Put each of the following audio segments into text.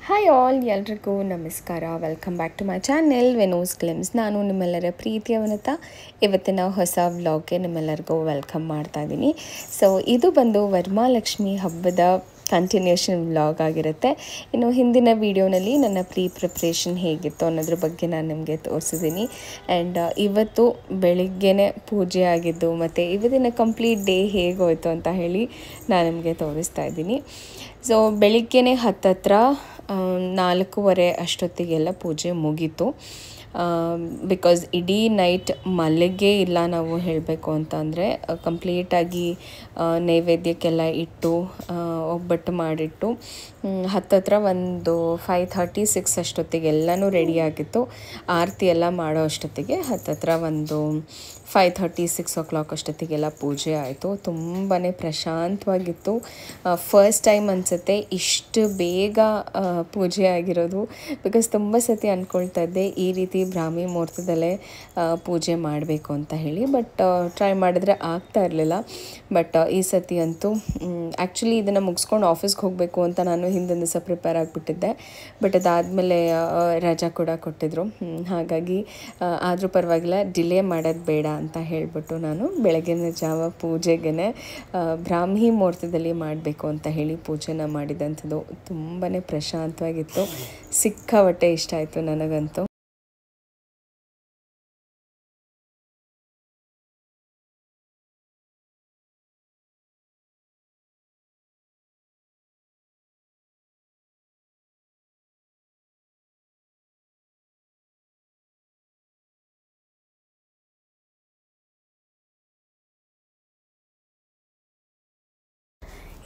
Hi all, ಎಲ್ರಿಗೂ ನಮಸ್ಕಾರ. Welcome back to my channel Venus glimpse. ನಾನು ನಿಮ್ಮೆಲ್ಲರ ಪ್ರೀತಿಯ ವನಿತಾ. ಇವತ್ತಿನ ಹೊಸ ವ್ಲಾಗ್ಗೆ ನಿಮ್ಮೆಲ್ಲರಿಗೂ ವೆಲ್ಕಮ್ ಮಾಡ್ತಾ ಇದ್ದೀನಿ. ಸೊ ಇದು ಬಂದು ವರಮಹಾಲಕ್ಷ್ಮಿ ಹಬ್ಬದ ಕಂಟಿನ್ಯೂಷನ್ ವ್ಲಾಗ್ ಆಗಿರುತ್ತೆ. ಇನ್ನು ಹಿಂದಿನ ವೀಡಿಯೋನಲ್ಲಿ ನನ್ನ ಪ್ರಿಪ್ರೇಷನ್ ಹೇಗಿತ್ತು ಅನ್ನೋದ್ರ ಬಗ್ಗೆ ನಾನು ನಿಮಗೆ ತೋರಿಸಿದ್ದೀನಿ. ಆ್ಯಂಡ್ ಇವತ್ತು ಬೆಳಿಗ್ಗೆನೇ ಪೂಜೆ ಆಗಿದ್ದು ಮತ್ತು ಇವತ್ತಿನ ಕಂಪ್ಲೀಟ್ ಡೇ ಹೇಗೋಯ್ತು ಅಂತ ಹೇಳಿ ನಾನು ನಿಮಗೆ ತೋರಿಸ್ತಾ ಇದ್ದೀನಿ. ಸೊ ಬೆಳಿಗ್ಗೆನೇ ಹತ್ತತ್ರ 4:15 ಅಷ್ಟೊತ್ತಿಗೆಲ್ಲ ಪೂಜೆ ಮುಗೀತು. ಬಿಕಾಸ್ ಇಡೀ ನೈಟ್ ಮಲಗೇ ಇಲ್ಲ ನಾವು ಹೇಳಬೇಕು ಅಂತ ಅಂದರೆ. ಕಂಪ್ಲೀಟಾಗಿ ನೈವೇದ್ಯಕ್ಕೆಲ್ಲ ಇಟ್ಟು ಒಬ್ಬಟ್ಟು ಮಾಡಿಟ್ಟು ಹತ್ತತ್ರ ಒಂದು 5:30-6 ಅಷ್ಟೊತ್ತಿಗೆ ಎಲ್ಲನೂ ರೆಡಿಯಾಗಿತ್ತು. ಆರತಿ ಎಲ್ಲ ಮಾಡೋ ಅಷ್ಟೊತ್ತಿಗೆ ಹತ್ತತ್ರ ಒಂದು 5:30-6 o'clock ಅಷ್ಟೊತ್ತಿಗೆಲ್ಲ ಪೂಜೆ ಆಯಿತು. ತುಂಬಾ ಪ್ರಶಾಂತವಾಗಿತ್ತು. ಫಸ್ಟ್ ಟೈಮ್ ಅನಿಸುತ್ತೆ ಇಷ್ಟು ಬೇಗ ಪೂಜೆ ಆಗಿರೋದು. ಬಿಕಾಸ್ ತುಂಬ ಸತಿ ಅಂದ್ಕೊಳ್ತಾ ಇದ್ದೆ ಈ ರೀತಿ ಬ್ರಾಹ್ಮಿ ಮುಹೂರ್ತದಲ್ಲೇ ಪೂಜೆ ಮಾಡಬೇಕು ಅಂತ ಹೇಳಿ. ಬಟ್ ಟ್ರೈ ಮಾಡಿದ್ರೆ ಆಗ್ತಾ ಇರಲಿಲ್ಲ. ಬಟ್ ಈ ಸತಿ ಅಂತೂ ಆ್ಯಕ್ಚುಲಿ ಇದನ್ನು ಮುಗಿಸ್ಕೊಂಡು ಆಫೀಸ್ಗೆ ಹೋಗಬೇಕು ಅಂತ ನಾನು ಹಿಂದಿನ ದಿವಸ ಪ್ರಿಪೇರ್ ಆಗಿಬಿಟ್ಟಿದ್ದೆ. ಬಟ್ ಅದಾದಮೇಲೆ ರಜಾ ಕೂಡ ಕೊಟ್ಟಿದ್ರು. ಹಾಗಾಗಿ ಆದರೂ ಪರವಾಗಿಲ್ಲ, ಡಿಲೇ ಮಾಡೋದು ಬೇಡ ಅಂತ ಹೇಳಿಬಿಟ್ಟು ನಾನು ಬೆಳಗಿನ ಜಾವ ಪೂಜೆಗೆ ಬ್ರಾಹ್ಮಿ ಮುಹೂರ್ತದಲ್ಲಿ ಮಾಡಬೇಕು ಅಂತ ಹೇಳಿ ಪೂಜೆನ ಮಾಡಿದಂಥದ್ದು. ತುಂಬಾ ಪ್ರಶಾಂತವಾಗಿತ್ತು. ಸಿಕ್ಕಾಪಟ್ಟೆ ಇಷ್ಟ ಆಯಿತು ನನಗಂತೂ.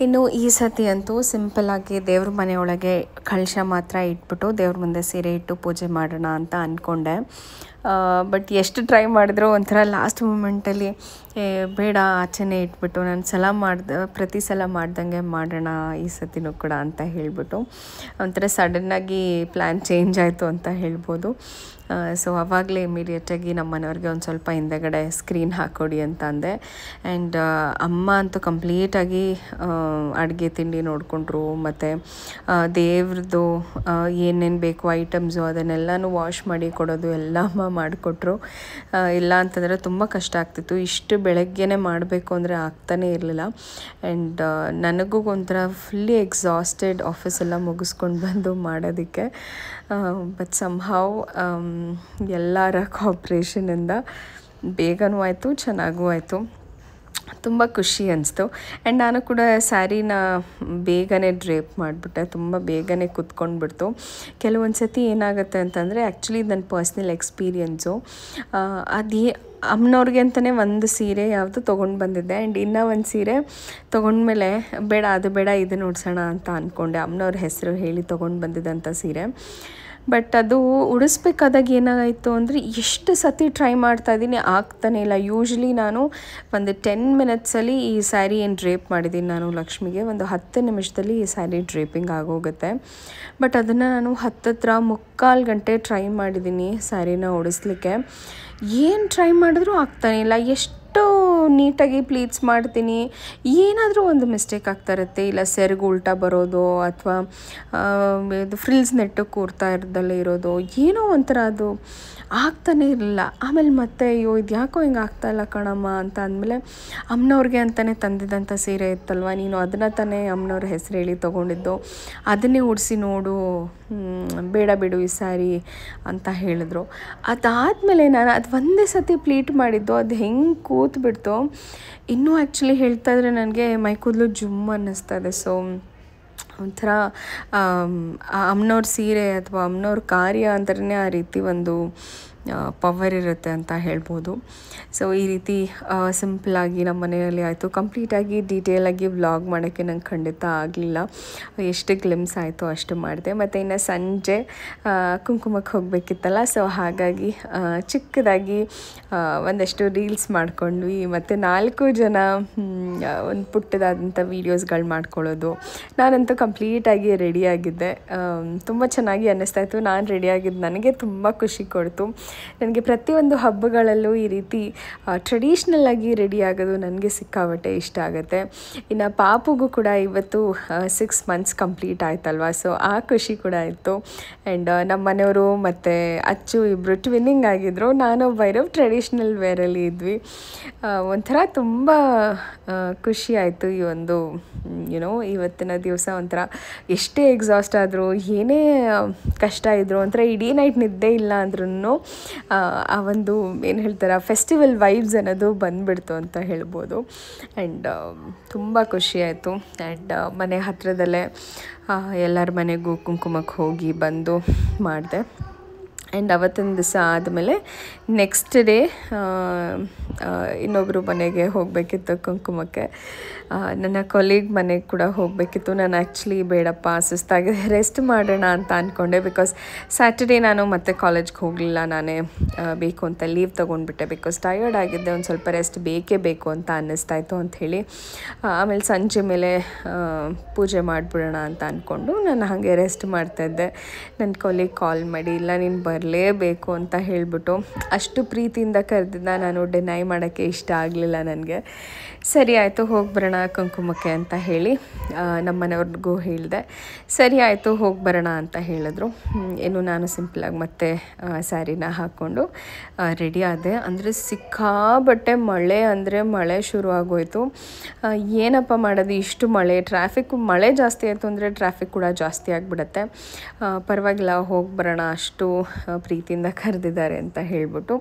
ಇನ್ನು ಈ ಸತಿ ಅಂತೂ ಸಿಂಪಲ್ಲಾಗಿ ದೇವ್ರ ಮನೆಯೊಳಗೆ ಕಳಶ ಮಾತ್ರ ಇಟ್ಬಿಟ್ಟು ದೇವ್ರ ಮುಂದೆ ಸೀರೆ ಇಟ್ಟು ಪೂಜೆ ಮಾಡೋಣ ಅಂತ ಅಂದ್ಕೊಂಡೆ. ಬಟ್ ಎಷ್ಟು ಟ್ರೈ ಮಾಡಿದ್ರು ಒಂಥರ ಲಾಸ್ಟ್ ಮೂಮೆಂಟಲ್ಲಿ ಬೇಡ ಆಚೆನೇ ಇಟ್ಬಿಟ್ಟು ನಾನು ಪ್ರತಿ ಸಲ ಮಾಡ್ದಂಗೆ ಮಾಡೋಣ ಈ ಸತಿನೂ ಕೂಡ ಅಂತ ಹೇಳಿಬಿಟ್ಟು ಒಂಥರ ಸಡನ್ನಾಗಿ ಪ್ಲ್ಯಾನ್ ಚೇಂಜ್ ಆಯಿತು ಅಂತ ಹೇಳ್ಬೋದು. ಸೊ ಆವಾಗಲೇ ಇಮಿಡಿಯೇಟಾಗಿ ನಮ್ಮ ಮನೆಯವ್ರಿಗೆ ಒಂದು ಸ್ವಲ್ಪ ಹಿಂದೆಗಡೆ ಸ್ಕ್ರೀನ್ ಹಾಕ್ಕೊಡಿ ಅಂತ ಅಂದೆ. ಆ್ಯಂಡ್ ಅಮ್ಮ ಅಂತೂ ಕಂಪ್ಲೀಟಾಗಿ ಅಡುಗೆ ತಿಂಡಿ ನೋಡಿಕೊಂಡ್ರು. ಮತ್ತು ದೇವ್ರದ್ದು ಏನೇನು ಬೇಕು ಐಟಮ್ಸು ಅದನ್ನೆಲ್ಲನೂ ವಾಶ್ ಮಾಡಿ ಕೊಡೋದು ಎಲ್ಲ ಅಮ್ಮ ಮಾಡಿಕೊಟ್ರು. ಇಲ್ಲ ಅಂತಂದರೆ ತುಂಬ ಕಷ್ಟ ಆಗ್ತಿತ್ತು. ಇಷ್ಟು ಬೆಳಗ್ಗೆನೇ ಮಾಡಬೇಕು ಅಂದರೆ ಆಗ್ತಾನೇ ಇರಲಿಲ್ಲ. ಆ್ಯಂಡ್ ನನಗೂ ಒಂಥರ ಫುಲ್ಲಿ ಎಕ್ಸಾಸ್ಟೆಡ್ ಆಫೀಸೆಲ್ಲ ಮುಗಿಸ್ಕೊಂಡು ಬಂದು ಮಾಡೋದಕ್ಕೆ. ಬಟ್ ಸಮ್ಹೌ ಎಲ್ಲರ ಕೋಆಪ್ರೇಷನಿಂದ ಬೇಗನೂ ಆಯಿತು, ಚೆನ್ನಾಗೂ ಆಯಿತು. ತುಂಬ ಖುಷಿ ಅನಿಸ್ತು. ಆ್ಯಂಡ್ ನಾನು ಕೂಡ ಸ್ಯಾರಿನ ಬೇಗನೆ ಡ್ರೇಪ್ ಮಾಡಿಬಿಟ್ಟೆ. ತುಂಬ ಬೇಗನೆ ಕುತ್ಕೊಂಡ್ಬಿಡ್ತು. ಕೆಲವೊಂದು ಸತಿ ಏನಾಗುತ್ತೆ ಅಂತಂದರೆ ಆ್ಯಕ್ಚುಲಿ ನನ್ನ ಪರ್ಸ್ನಲ್ ಎಕ್ಸ್ಪೀರಿಯೆನ್ಸು ಅಮ್ಮನವ್ರಿಗೆ ಅಂತಲೇ ಒಂದು ಸೀರೆ ಯಾವುದು ತೊಗೊಂಡು ಬಂದಿದ್ದೆ. ಆ್ಯಂಡ್ ಇನ್ನೂ ಒಂದು ಸೀರೆ ತೊಗೊಂಡ್ಮೇಲೆ ಬೇಡ ಅದು ಬೇಡ ಇದನ್ನು ಉಡ್ಸೋಣ ಅಂತ ಅಂದ್ಕೊಂಡೆ. ಅಮ್ಮನವ್ರ ಹೆಸರು ಹೇಳಿ ತೊಗೊಂಡು ಬಂದಿದ್ದಂಥ ಸೀರೆ. ಬಟ್ ಅದು ಉಡಿಸ್ಬೇಕಾದಾಗ ಏನಾಯಿತು ಅಂದರೆ ಎಷ್ಟು ಸತಿ ಟ್ರೈ ಮಾಡ್ತಾಯಿದ್ದೀನಿ, ಆಗ್ತಾನೇ ಇಲ್ಲ. ಯೂಶ್ವಲಿ ನಾನು ಒಂದು 10 ಮಿನಿಟ್ಸಲ್ಲಿ ಈ ಸ್ಯಾರಿ ಏನು ಡ್ರೇಪ್ ಮಾಡಿದ್ದೀನಿ ನಾನು ಲಕ್ಷ್ಮಿಗೆ, ಒಂದು 10 ನಿಮಿಷದಲ್ಲಿ ಈ ಸ್ಯಾರಿ ಡ್ರೇಪಿಂಗ್ ಆಗೋಗುತ್ತೆ. ಬಟ್ ಅದನ್ನು ನಾನು ಹತ್ತತ್ರ 3/4 ಗಂಟೆ ಟ್ರೈ ಮಾಡಿದ್ದೀನಿ ಸ್ಯಾರಿನ ಉಡಿಸ್ಲಿಕ್ಕೆ. ಏನು ಟ್ರೈ ಮಾಡಿದ್ರೂ ಆಗ್ತಾನೆ ಇಲ್ಲ. ಎಷ್ಟು ನೀಟಾಗಿ ಪ್ಲೀಟ್ಸ್ ಮಾಡ್ತೀನಿ, ಏನಾದರೂ ಒಂದು ಮಿಸ್ಟೇಕ್ ಆಗ್ತಾ ಇರುತ್ತೆ. ಇಲ್ಲ ಸೆರಗು ಉಲ್ಟಾ ಬರೋದು ಅಥವಾ ಇದು ಫ್ರಿಲ್ಸ್ ನೆಟ್ಟು ಕೂರ್ತಾ ಇರೋದಲ್ಲೇ ಇರೋದು, ಏನೋ ಒಂಥರ ಅದು ಆಗ್ತಾನೇ ಇರಲಿಲ್ಲ. ಆಮೇಲೆ ಮತ್ತೆ ಅಯ್ಯೋ ಇದು ಯಾಕೋ ಹಿಂಗೆ ಆಗ್ತಾಯಿಲ್ಲ ಕಣಮ್ಮ ಅಂತ ಅಂದಮೇಲೆ ಅಮ್ಮನವ್ರಿಗೆ ಅಂತಲೇ ತಂದಿದ್ದಂಥ ಸೀರೆ ಇತ್ತಲ್ವ, ನೀನು ಅದನ್ನು ತಾನೇ ಅಮ್ಮನವ್ರ ಹೆಸರು ಹೇಳಿ ತೊಗೊಂಡಿದ್ದು, ಅದನ್ನೇ ಉಡಿಸಿ ನೋಡು, ಬೇಡ ಬಿಡು ಈ ಸ್ಯಾರಿ ಅಂತ ಹೇಳಿದ್ರು. ಅದಾದಮೇಲೆ ನಾನು ಅದು ಒಂದೇ ಸತಿ ಪ್ಲೀಟ್ ಮಾಡಿದ್ದು, ಅದು ಹೆಂಗೆ ಕೂತ್ಬಿಡ್ತು. ಇನ್ನೂ ಆ್ಯಕ್ಚುಲಿ ಹೇಳ್ತಾ ಇದ್ರೆ ನನಗೆ ಮೈ ಕೂದಲು ಜುಮ್ ಅನ್ನಿಸ್ತಾ ಇದೆ. ಸೊ ಒಂಥರ ಅಮ್ಮನವ್ರ ಸೀರೆ ಅಥವಾ ಅಮ್ಮನವ್ರ ಕಾರ್ಯ ಅಂತಲೇ ಆ ರೀತಿ ಒಂದು ಪವರ್ ಇರುತ್ತೆ ಅಂತ ಹೇಳ್ಬೋದು. ಸೊ ಈ ರೀತಿ ಸಿಂಪಲ್ಲಾಗಿ ನಮ್ಮ ಮನೆಯಲ್ಲಿ ಆಯಿತು. ಕಂಪ್ಲೀಟಾಗಿ ಡೀಟೇಲಾಗಿ ವ್ಲಾಗ್ ಮಾಡೋಕ್ಕೆ ನಂಗೆ ಖಂಡಿತ ಆಗಲಿಲ್ಲ. ಎಷ್ಟು ಗ್ಲಿಮ್ಸ್ ಆಯಿತು ಅಷ್ಟು ಮಾಡಿದೆ. ಮತ್ತು ಇನ್ನು ಸಂಜೆ ಕುಂಕುಮಕ್ಕೆ ಹೋಗಬೇಕಿತ್ತಲ್ಲ, ಸೊ ಹಾಗಾಗಿ ಚಿಕ್ಕದಾಗಿ ಒಂದಷ್ಟು ರೀಲ್ಸ್ ಮಾಡ್ಕೊಂಡ್ವಿ. ಮತ್ತು 4 ಜನ ಒಂದು ಪುಟ್ಟದಾದಂಥ ವೀಡಿಯೋಸ್ಗಳು ಮಾಡ್ಕೊಳ್ಳೋದು. ನಾನಂತೂ ಕಂಪ್ಲೀಟಾಗಿ ರೆಡಿಯಾಗಿದ್ದೆ. ತುಂಬ ಚೆನ್ನಾಗಿ ಅನ್ನಿಸ್ತಾಯಿತ್ತು. ನಾನು ರೆಡಿಯಾಗಿದ್ದು ನನಗೆ ತುಂಬ ಖುಷಿ ಕೊಡ್ತು. ನನಗೆ ಪ್ರತಿಯೊಂದು ಹಬ್ಬಗಳಲ್ಲೂ ಈ ರೀತಿ ಟ್ರೆಡಿಷ್ನಲ್ಲಾಗಿ ರೆಡಿ ಆಗೋದು ನನಗೆ ಸಿಕ್ಕಾಪಟ್ಟೆ ಇಷ್ಟ ಆಗುತ್ತೆ. ಇನ್ನು ಪಾಪುಗೂ ಕೂಡ ಇವತ್ತು 6 ಮಂತ್ಸ್ ಕಂಪ್ಲೀಟ್ ಆಯ್ತಲ್ವ, ಸೊ ಆ ಖುಷಿ ಕೂಡ ಇತ್ತು. ಆ್ಯಂಡ್ ನಮ್ಮ ಮನೆಯವರು ಮತ್ತು ಅಚ್ಚು ಇಬ್ಬರು ಟ್ವಿನ್ನಿಂಗ್ ಆಗಿದ್ದರು. ನಾನು ಭೈರವ್ ಟ್ರೆಡಿಷ್ನಲ್ ವೇರಲ್ಲಿ ಇದ್ವಿ. ಒಂಥರ ತುಂಬ ಖುಷಿ ಆಯಿತು. ಈ ಒಂದು ಇವತ್ತಿನ ದಿವಸ ಒಂಥರ ಎಷ್ಟೇ ಎಕ್ಸಾಸ್ಟ್ ಆದರೂ, ಏನೇ ಕಷ್ಟ ಇದ್ದರೂ, ಒಂಥರ ಇಡೀ ನೈಟ್ ನಿದ್ದೆ ಇಲ್ಲ ಅಂದ್ರೂ ಆ ಒಂದು ಏನು ಹೇಳ್ತಾರೆ ಫೆಸ್ಟಿವಲ್ ವೈಬ್ಸ್ ಅನ್ನೋದು ಬಂದುಬಿಡ್ತು ಅಂತ ಹೇಳ್ಬೋದು. ಆ್ಯಂಡ್ ತುಂಬ ಖುಷಿ ಆಯಿತು. ಆ್ಯಂಡ್ ಮನೆ ಹತ್ತಿರದಲ್ಲೇ ಎಲ್ಲರ ಮನೆಗೂ ಕುಂಕುಮಕ್ಕೆ ಹೋಗಿ ಬಂದು ಮಾಡಿದೆ. ಆ್ಯಂಡ್ ಅವತ್ತಿನ ದಿವಸ ಆದಮೇಲೆ ನೆಕ್ಸ್ಟ್ ಡೇ ಇನ್ನೊಬ್ಬರು ಮನೆಗೆ ಹೋಗಬೇಕಿತ್ತು ಕುಂಕುಮಕ್ಕೆ. ನನ್ನ ಕೊಲೀಗ್ ಮನೆಗೆ ಕೂಡ ಹೋಗಬೇಕಿತ್ತು. ನಾನು ಆ್ಯಕ್ಚುಲಿ ಬೇಡಪ್ಪ ಸುಸ್ತಾಗಿದೆ, ರೆಸ್ಟ್ ಮಾಡೋಣ ಅಂತ ಅಂದ್ಕೊಂಡೆ. ಬಿಕಾಸ್ ಸ್ಯಾಟರ್ಡೇ ನಾನು ಮತ್ತೆ ಕಾಲೇಜ್ಗೆ ಹೋಗಲಿಲ್ಲ, ನಾನೇ ಬೇಕು ಅಂತ ಲೀವ್ ತೊಗೊಂಡ್ಬಿಟ್ಟೆ. ಬಿಕಾಸ್ ಟಯರ್ಡ್ ಆಗಿದ್ದೆ, ಒಂದು ಸ್ವಲ್ಪ ರೆಸ್ಟ್ ಬೇಕೇ ಬೇಕು ಅಂತ ಅನ್ನಿಸ್ತಾಯಿತ್ತು ಅಂಥೇಳಿ. ಆಮೇಲೆ ಸಂಜೆ ಮೇಲೆ ಪೂಜೆ ಮಾಡಿಬಿಡೋಣ ಅಂತ ಅಂದ್ಕೊಂಡು ನಾನು ಹಾಗೆ ರೆಸ್ಟ್ ಮಾಡ್ತಾಯಿದ್ದೆ. ನನ್ನ ಕೊಲೀಗ್ ಕಾಲ್ ಮಾಡಿ, ಇಲ್ಲ ನೀನು ಬರಲೇಬೇಕು ಅಂತ ಹೇಳಿಬಿಟ್ಟು ಅಷ್ಟು ಪ್ರೀತಿಯಿಂದ ಕರೆದಿದ್ದ. ನಾನು ಡಿನೈ ಮಾಡೋಕ್ಕೆ ಇಷ್ಟ ಆಗಲಿಲ್ಲ ನನಗೆ. ಸರಿ ಆಯಿತು ಹೋಗಿ ಬರೋಣ ಕುಂಕುಮಕ್ಕೆ ಅಂತ ಹೇಳಿ ನಮ್ಮ ಮನೆಯವ್ರಿಗೂ ಹೇಳಿದೆ. ಸರಿ ಆಯಿತು ಹೋಗಿ ಬರೋಣ ಅಂತ ಹೇಳಿದ್ರು. ಇನ್ನು ನಾನು ಸಿಂಪಲಾಗಿ ಮತ್ತೆ ಸ್ಯಾರಿನ ಹಾಕ್ಕೊಂಡು ರೆಡಿ ಆದೆ. ಅಂದರೆ ಸಿಕ್ಕಾಬಟ್ಟೆ ಮಳೆ, ಅಂದರೆ ಮಳೆ ಶುರು ಆಗೋಯಿತು. ಏನಪ್ಪ ಮಾಡೋದು, ಇಷ್ಟು ಮಳೆ, ಮಳೆ ಜಾಸ್ತಿ ಆಯಿತು ಅಂದರೆ ಟ್ರಾಫಿಕ್ ಕೂಡ ಜಾಸ್ತಿ ಆಗಿಬಿಡತ್ತೆ. ಪರವಾಗಿಲ್ಲ ಹೋಗಿ ಬರೋಣ, ಅಷ್ಟು ಪ್ರೀತಿಯಿಂದ ಕರೆದಿದ್ದಾರೆ ಅಂತ ಹೇಳಿಬಿಟ್ಟು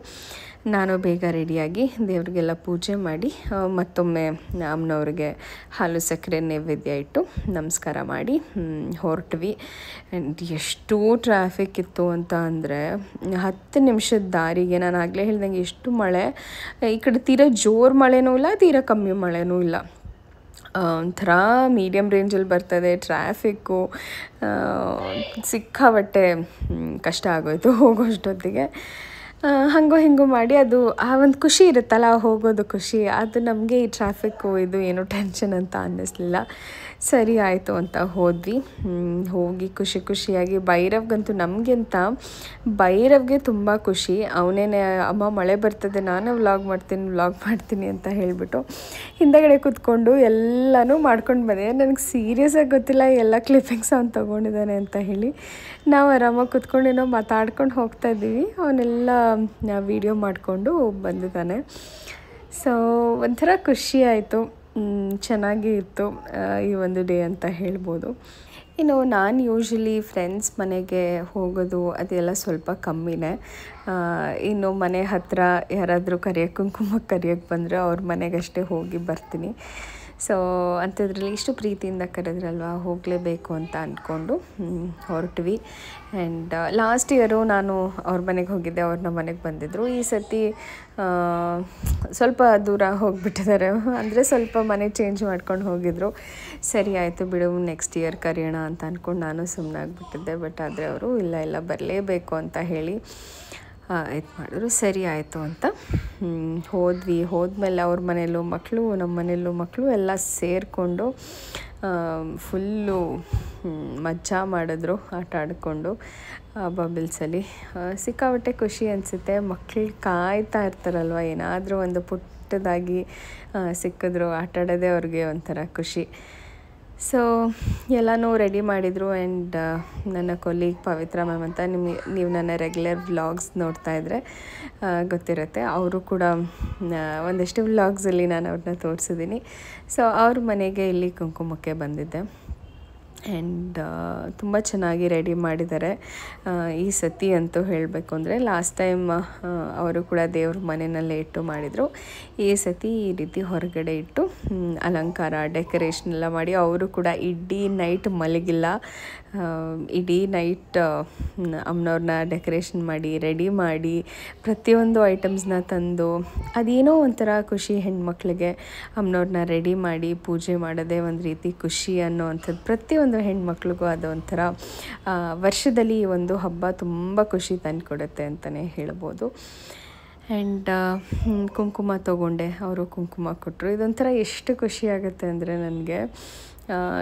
ನಾನು ಬೇಗ ರೆಡಿಯಾಗಿ ದೇವ್ರಿಗೆಲ್ಲ ಪೂಜೆ ಮಾಡಿ ಮತ್ತೊಮ್ಮೆ ಅಮ್ಮನವ್ರಿಗೆ ಹಾಲು ಸಕ್ಕರೆ ನೈವೇದ್ಯ ಇಟ್ಟು ನಮಸ್ಕಾರ ಮಾಡಿ ಹೊರಟ್ವಿ. ಆ್ಯಂಡ್ ಎಷ್ಟು ಟ್ರಾಫಿಕ್ ಇತ್ತು ಅಂತ ಅಂದರೆ 10 ನಿಮಿಷದ ದಾರಿಗೆ, ನಾನು ಆಗಲೇ ಹೇಳ್ದಂಗೆ ಎಷ್ಟು ಮಳೆ. ಈ ಕಡೆ ತೀರಾ ಜೋರು ಮಳೆನೂ ಇಲ್ಲ, ತೀರಾ ಕಮ್ಮಿ ಮಳೆನೂ ಇಲ್ಲ, ಒಂಥರ ಮೀಡಿಯಮ್ ರೇಂಜಲ್ಲಿ ಬರ್ತದೆ ಟ್ರಾಫಿಕ್ಕು. ಸಿಕ್ಕಾಬಟ್ಟೆ ಕಷ್ಟ ಆಗೋಯಿತು ಹೋಗೋಷ್ಟೊತ್ತಿಗೆ. ಹಾಗೋ ಹಿಂಗೋ ಮಾಡಿ ಅದು ಆ ಒಂದು ಖುಷಿ ಇರುತ್ತಲ್ಲ, ಹೋಗೋದು ಖುಷಿ, ಅದು ನಮಗೆ ಈ ಟ್ರಾಫಿಕ್ಕು ಇದು ಏನೂ ಟೆನ್ಷನ್ ಅಂತ ಅನ್ನಿಸ್ಲಿಲ್ಲ. ಸರಿ ಆಯಿತು ಅಂತ ಹೋದ್ವಿ. ಹೋಗಿ ಖುಷಿಯಾಗಿ ಭೈರವ್ಗಂತೂ, ನಮಗಿಂತ ಭೈರವ್ಗೆ ತುಂಬ ಖುಷಿ. ಅವನೇನೆ ಅಮ್ಮ ಮಳೆ ಬರ್ತದೆ, ನಾನೇ ವ್ಲಾಗ್ ಮಾಡ್ತೀನಿ ಅಂತ ಹೇಳಿಬಿಟ್ಟು ಹಿಂದಗಡೆ ಕೂತ್ಕೊಂಡು ಎಲ್ಲನೂ ಮಾಡ್ಕೊಂಡು ಬಂದೆ. ನನಗೆ ಸೀರಿಯಸ್ಸಾಗಿ ಗೊತ್ತಿಲ್ಲ ಎಲ್ಲ ಕ್ಲಿಪ್ಪಿಂಗ್ಸ್ ಅವ್ನು ತೊಗೊಂಡಿದ್ದಾನೆ ಅಂತ ಹೇಳಿ. ನಾವು ಆರಾಮಾಗಿ ಕೂತ್ಕೊಂಡು ಏನೋ ಮಾತಾಡ್ಕೊಂಡು ಹೋಗ್ತಾ ಇದ್ದೀವಿ, ಅವನೆಲ್ಲ ವೀಡಿಯೋ ಮಾಡಿಕೊಂಡು ಬಂದಿದ್ದಾನೆ. ಸೊ ಒಂಥರ ಖುಷಿ ಆಯಿತು, ಚೆನ್ನಾಗಿ ಇತ್ತು ಈ ಒಂದು ಡೇ ಅಂತ ಹೇಳ್ಬೋದು. ಇನ್ನು ನಾನು ಯೂಶ್ವಲಿ ಫ್ರೆಂಡ್ಸ್ ಮನೆಗೆ ಹೋಗೋದು ಅದೆಲ್ಲ ಸ್ವಲ್ಪ ಕಮ್ಮಿನೇ. ಇನ್ನು ಮನೆ ಹತ್ತಿರ ಯಾರಾದರೂ ಕುಂಕುಮಕ್ಕೆ ಕರೆಯೋಕ್ಕೆ ಬಂದರೆ ಅವ್ರ ಮನೆಗಷ್ಟೇ ಹೋಗಿ ಬರ್ತೀನಿ. ಸೊ ಅಂಥದ್ರಲ್ಲಿ ಇಷ್ಟು ಪ್ರೀತಿಯಿಂದ ಕರೆದ್ರಲ್ವ, ಹೋಗಲೇಬೇಕು ಅಂತ ಅಂದ್ಕೊಂಡು ಹೊರಟ್ವಿ. ಆ್ಯಂಡ್ ಲಾಸ್ಟ್ ಇಯರು ನಾನು ಅವ್ರ ಮನೆಗೆ ಹೋಗಿದ್ದೆ, ಅವ್ರು ನಮ್ಮ ಮನೆಗೆ ಬಂದಿದ್ದರು. ಈ ಸತಿ ಸ್ವಲ್ಪ ದೂರ ಹೋಗಿಬಿಟ್ಟಿದ್ದಾರೆ, ಅಂದರೆ ಸ್ವಲ್ಪ ಮನೆ ಚೇಂಜ್ ಮಾಡ್ಕೊಂಡು ಹೋಗಿದ್ರು. ಸರಿ ಆಯಿತು ಬಿಡು, ನೆಕ್ಸ್ಟ್ ಇಯರ್ ಕರೆಯೋಣ ಅಂತ ಅಂದ್ಕೊಂಡು ನಾನು ಸುಮ್ಮನಾಗ್ಬಿಟ್ಟಿದ್ದೆ. ಬಟ್ ಆದರೆ ಅವರು ಇಲ್ಲ ಬರಲೇಬೇಕು ಅಂತ ಹೇಳಿ ಇದು ಮಾಡಿದ್ರು. ಸರಿ ಆಯಿತು ಅಂತ ಹೋದ್ಮೇಲೆ ಅವ್ರ ಮನೆಯಲ್ಲೂ ಮಕ್ಕಳು, ನಮ್ಮ ಮನೆಯಲ್ಲೂ ಮಕ್ಕಳು ಎಲ್ಲ ಸೇರಿಕೊಂಡು ಫುಲ್ಲು ಮಜಾ ಮಾಡಿದ್ರು ಆಟ ಆಡಿಕೊಂಡು ಬಬಲ್ಸಲ್ಲಿ. ಸಿಕ್ಕಾಪಟ್ಟೆ ಖುಷಿ ಅನಿಸುತ್ತೆ. ಮಕ್ಕಳು ಕಾಯ್ತಾ ಇರ್ತಾರಲ್ವ, ಏನಾದರೂ ಒಂದು ಪುಟ್ಟದಾಗಿ ಸಿಕ್ಕಿದ್ರು ಆಟ ಆಡೋದೇ ಅವ್ರಿಗೆ ಒಂಥರ ಖುಷಿ. ಸೊ ಎಲ್ಲನೂ ರೆಡಿ ಮಾಡಿದರು. ಆ್ಯಂಡ್ ನನ್ನ ಕೊಲೀಗ್ ಪವಿತ್ರ ಮ್ಯಾಮ್ ಅಂತ, ನೀವು ನನ್ನ ರೆಗ್ಯುಲರ್ ವ್ಲಾಗ್ಸ್ ನೋಡ್ತಾ ಇದ್ದರೆ ಗೊತ್ತಿರುತ್ತೆ. ಅವರು ಕೂಡ ಒಂದಷ್ಟು ವ್ಲಾಗ್ಸಲ್ಲಿ ನಾನು ಅವ್ರನ್ನ ತೋರಿಸಿದ್ದೀನಿ. ಸೊ ಅವ್ರ ಮನೆಗೆ ಇಲ್ಲಿ ಕುಂಕುಮಕ್ಕೆ ಬಂದಿದ್ದೆ. ಆ್ಯಂಡ್ ತುಂಬ ಚೆನ್ನಾಗಿ ರೆಡಿ ಮಾಡಿದ್ದಾರೆ ಈ ಸತಿ ಅಂತೂ ಹೇಳಬೇಕು ಅಂದರೆ. ಲಾಸ್ಟ್ ಟೈಮ್ ಅವರು ಕೂಡ ದೇವ್ರ ಮನೆಯಲ್ಲೇ ಇಟ್ಟು ಮಾಡಿದರು. ಈ ಸತಿ ಈ ರೀತಿ ಹೊರಗಡೆ ಇಟ್ಟು ಅಲಂಕಾರ ಡೆಕೋರೇಷನ್ ಎಲ್ಲ ಮಾಡಿ, ಅವರು ಕೂಡ ಇಡೀ ನೈಟ್ ಮಲಗಿಲ್ಲ, ಇಡೀ ನೈಟ್ ಅಮ್ಮನವ್ರನ್ನ ಡೆಕೋರೇಷನ್ ಮಾಡಿ ರೆಡಿ ಮಾಡಿ ಪ್ರತಿಯೊಂದು ಐಟಮ್ಸ್ನ ತಂದು, ಅದೇನೋ ಒಂಥರ ಖುಷಿ. ಹೆಣ್ಮಕ್ಳಿಗೆ ಅಮ್ಮನವ್ರನ್ನ ರೆಡಿ ಮಾಡಿ ಪೂಜೆ ಮಾಡೋದೇ ಒಂದು ರೀತಿ ಖುಷಿ ಅನ್ನೋವಂಥದ್ದು. ಪ್ರತಿಯೊಂದು ಹೆಣ್ಮಕ್ಳಿಗೂ ಅದೊಂಥರ ವರ್ಷದಲ್ಲಿ ಈ ಒಂದು ಹಬ್ಬ ತುಂಬ ಖುಷಿ ತಂದುಕೊಡುತ್ತೆ ಅಂತಲೇ ಹೇಳ್ಬೋದು. ಆ್ಯಂಡ್ ಕುಂಕುಮ ತೊಗೊಂಡೆ, ಅವರು ಕುಂಕುಮ ಕೊಟ್ಟರು. ಇದೊಂಥರ ಎಷ್ಟು ಖುಷಿ ಆಗುತ್ತೆ ಅಂದರೆ ನನಗೆ.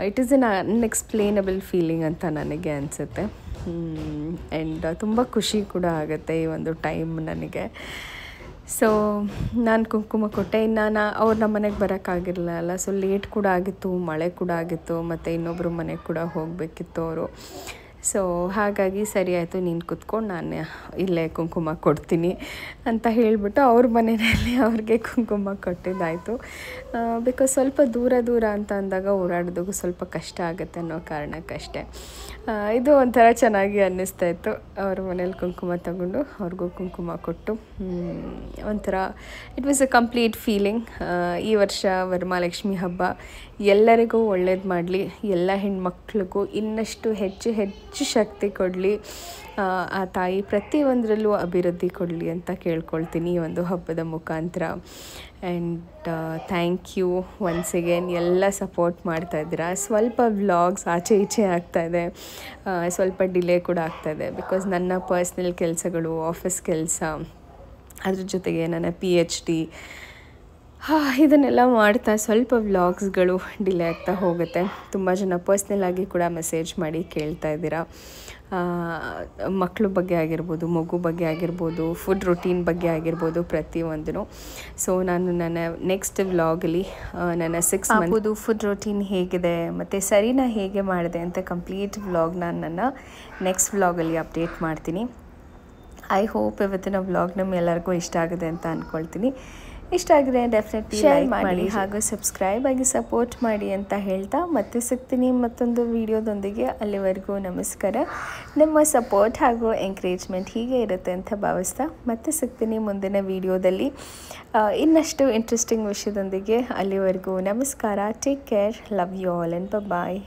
It is N unexplainable feeling ಅಂತ ನನಗೆ ಅನಿಸುತ್ತೆ. ಆ್ಯಂಡ್ ತುಂಬ ಖುಷಿ ಕೂಡ ಆಗುತ್ತೆ ಈ ಒಂದು ಟೈಮ್ ನನಗೆ. ಸೊ ನಾನು ಕುಂಕುಮ ಕೊಟ್ಟೆ. ಇನ್ನು ಅವ್ರು ನಮ್ಮ ಮನೆಗೆ ಬರೋಕ್ಕಾಗಿರಲಿಲ್ಲ, ಸೊ ಲೇಟ್ ಕೂಡ ಆಗಿತ್ತು, ಮಳೆ ಕೂಡ ಆಗಿತ್ತು, ಮತ್ತು ಇನ್ನೊಬ್ಬರು ಮನೆಗೆ ಕೂಡ ಹೋಗಬೇಕಿತ್ತು ಅವರು. ಸೊ ಹಾಗಾಗಿ ಸರಿ ಆಯಿತು, ನೀನು ಕೂತ್ಕೊಂಡು ನಾನು ಇಲ್ಲೇ ಕುಂಕುಮ ಕೊಡ್ತೀನಿ ಅಂತ ಹೇಳಿಬಿಟ್ಟು ಅವ್ರ ಮನೆಯಲ್ಲಿ ಅವ್ರಿಗೆ ಕುಂಕುಮ ಕೊಟ್ಟಿದ್ದಾಯಿತು. ಬಿಕಾಸ್ ಸ್ವಲ್ಪ ದೂರ ಅಂತ ಅಂದಾಗ ಓಡಾಡೋದಕ್ಕೂ ಸ್ವಲ್ಪ ಕಷ್ಟ ಆಗುತ್ತೆ ಅನ್ನೋ ಕಾರಣಕ್ಕಷ್ಟೇ. ಇದು ಒಂಥರ ಚೆನ್ನಾಗಿ ಅನ್ನಿಸ್ತಾಯಿತ್ತು. ಅವ್ರ ಮನೇಲಿ ಕುಂಕುಮ ತಗೊಂಡು ಅವ್ರಿಗೂ ಕುಂಕುಮ ಕೊಟ್ಟು ಒಂಥರ it was a complete feeling. ಈ ವರ್ಷ ವರಮಹಾಲಕ್ಷ್ಮಿ ಹಬ್ಬ ಎಲ್ಲರಿಗೂ ಒಳ್ಳೇದು ಮಾಡಲಿ, ಎಲ್ಲ ಹೆಣ್ಮಕ್ಳಿಗೂ ಇನ್ನಷ್ಟು ಹೆಚ್ಚು ಶಕ್ತಿ ಕೊಡಲಿ, ಆ ತಾಯಿ ಪ್ರತಿಯೊಂದರಲ್ಲೂ ಅಭಿವೃದ್ಧಿ ಕೊಡಲಿ ಅಂತ ಕೇಳ್ಕೊಳ್ತೀನಿ ಈ ಒಂದು ಹಬ್ಬದ ಮುಖಾಂತರ. And thank you once again, ಎಲ್ಲ ಸಪೋರ್ಟ್ ಮಾಡ್ತಾಯಿದ್ದೀರಾ. ಸ್ವಲ್ಪ ವ್ಲಾಗ್ಸ್ ಆಚೆ ಈಚೆ ಆಗ್ತಾಯಿದೆ, ಸ್ವಲ್ಪ ಡಿಲೇ ಕೂಡ ಆಗ್ತಾಯಿದೆ, ಬಿಕಾಸ್ ನನ್ನ ಪರ್ಸ್ನಲ್ ಕೆಲಸಗಳು, ಆಫೀಸ್ ಕೆಲಸ, ಅದ್ರ ಜೊತೆಗೆ ನನ್ನ PhD ಇದನ್ನೆಲ್ಲ ಮಾಡ್ತಾ ಸ್ವಲ್ಪ ವ್ಲಾಗ್ಸ್ಗಳು ಡಿಲೇ ಆಗ್ತಾ ಹೋಗುತ್ತೆ. ತುಂಬ ಜನ ಪರ್ಸ್ನಲ್ಲಾಗಿ ಕೂಡ ಮೆಸೇಜ್ ಮಾಡಿ ಕೇಳ್ತಾ ಇದ್ದೀರಾ, ಮಕ್ಕಳ ಬಗ್ಗೆ ಆಗಿರ್ಬೋದು, ಮಗು ಬಗ್ಗೆ ಆಗಿರ್ಬೋದು, ಫುಡ್ ರೊಟೀನ್ ಬಗ್ಗೆ ಆಗಿರ್ಬೋದು, ಪ್ರತಿಯೊಂದೂ. ಸೊ ನಾನು ನನ್ನ ನೆಕ್ಸ್ಟ್ ವ್ಲಾಗಲ್ಲಿ ನನ್ನ 6 ಮಂತ್ದು ಫುಡ್ ರೊಟೀನ್ ಹೇಗಿದೆ ಮತ್ತು ಸರಿನಾ ಹೇಗೆ ಮಾಡಿದೆ ಅಂತ ಕಂಪ್ಲೀಟ್ ವ್ಲಾಗ್ ನಾನು ನನ್ನ ನೆಕ್ಸ್ಟ್ ವ್ಲಾಗಲ್ಲಿ ಅಪ್ಡೇಟ್ ಮಾಡ್ತೀನಿ. ಐ ಹೋಪ್ ಇವತ್ತಿನ ವ್ಲಾಗ್ ನಮ್ಮೆಲ್ಲರಿಗೂ ಇಷ್ಟ ಆಗಿದೆ ಅಂತ ಅಂದ್ಕೊಳ್ತೀನಿ. ಇಷ್ಟ ಆಗಿದೆ ಡೆಫಿನೆಟ್ಲಿ ಲೈಕ್ ಮಾಡಿ ಹಾಗೂ ಸಬ್ಸ್ಕ್ರೈಬ್ ಆಗಿ ಸಪೋರ್ಟ್ ಮಾಡಿ ಅಂತ ಹೇಳ್ತಾ ಮತ್ತೆ ಸಿಗ್ತೀನಿ ಮತ್ತೊಂದು ವಿಡಿಯೋದೊಂದಿಗೆ. ಅಲ್ಲಿವರೆಗೂ ನಮಸ್ಕಾರ. ನಿಮ್ಮ ಸಪೋರ್ಟ್ ಹಾಗೂ ಎಂಕರೇಜ್ಮೆಂಟ್ ಹೀಗೆ ಇರುತ್ತೆ ಅಂತ ಭಾವಿಸ್ತಾ ಮತ್ತೆ ಸಿಗ್ತೀನಿ ಮುಂದಿನ ವಿಡಿಯೋದಲ್ಲಿ ಇನ್ನಷ್ಟು ಇಂಟ್ರೆಸ್ಟಿಂಗ್ ವಿಷಯದೊಂದಿಗೆ. ಅಲ್ಲಿವರೆಗೂ ನಮಸ್ಕಾರ. Take care. Love you all and bye.